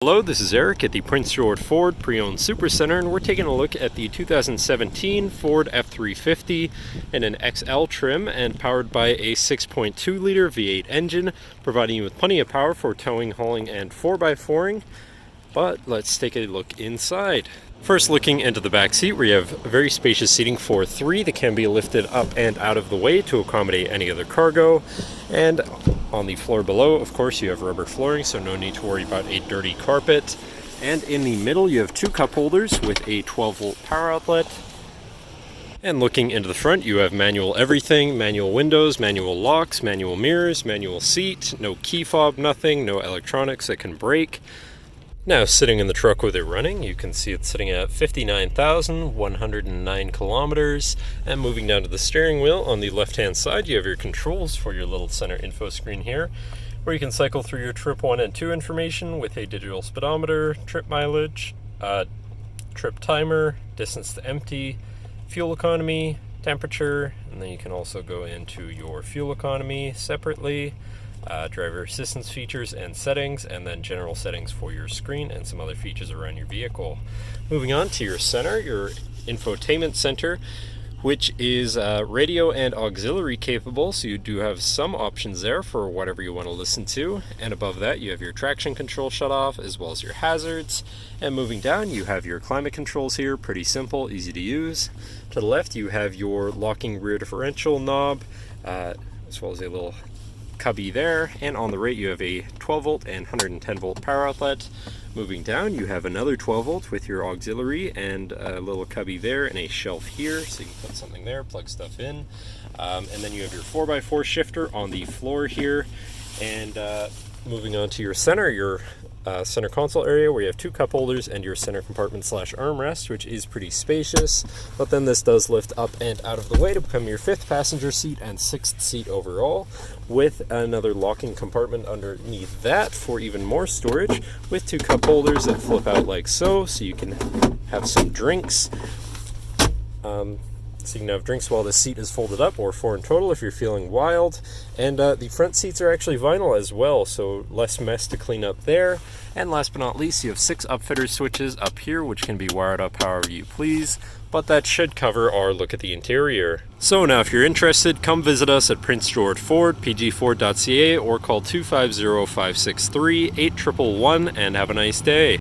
Hello, this is Eric at the Prince George Ford Pre-Owned Supercentre, and we're taking a look at the 2017 Ford F-350 in an XL trim and powered by a 6.2 liter V8 engine, providing you with plenty of power for towing, hauling, and 4x4ing. But let's take a look inside. First, looking into the back seat, we have very spacious seating for three that can be lifted up and out of the way to accommodate any other cargo. And on the floor below, of course, you have rubber flooring, so no need to worry about a dirty carpet. And in the middle, you have two cup holders with a 12-volt power outlet. And looking into the front, you have manual everything, manual windows, manual locks, manual mirrors, manual seat, no key fob, nothing, no electronics that can break. Now, sitting in the truck with it running, you can see it's sitting at 59,109 kilometers. And moving down to the steering wheel, on the left-hand side, you have your controls for your little center info screen here, where you can cycle through your trip 1 and 2 information with a digital speedometer, trip mileage, trip timer, distance to empty, fuel economy, temperature, and then you can also go into your fuel economy separately. Driver assistance features and settings, and then general settings for your screen and some other features around your vehicle. Moving on to your center, your infotainment center, which is radio and auxiliary capable, so you do have some options there for whatever you want to listen to. And above that, you have your traction control shut off as well as your hazards. And moving down, you have your climate controls here, pretty simple, easy to use. To the left, you have your locking rear differential knob, as well as a little cubby there, and on the right you have a 12 volt and 110 volt power outlet. Moving down, you have another 12 volt with your auxiliary and a little cubby there and a shelf here, so you can put something there, plug stuff in. And then you have your 4x4 shifter on the floor here. And moving on to your center, your center console area, where you have two cup holders and your center compartment / armrest, which is pretty spacious. But then this does lift up and out of the way to become your 5th passenger seat and 6th seat overall, with another locking compartment underneath that for even more storage, with two cup holders that flip out like so you can have some drinks. So you can have drinks while the seat is folded up, or 4 in total if you're feeling wild. And the front seats are actually vinyl as well, so less mess to clean up there. And last but not least, you have 6 upfitter switches up here, which can be wired up however you please. But that should cover our look at the interior. So now if you're interested, come visit us at Prince George Ford, pgford.ca, or call 250-563-8111 and have a nice day.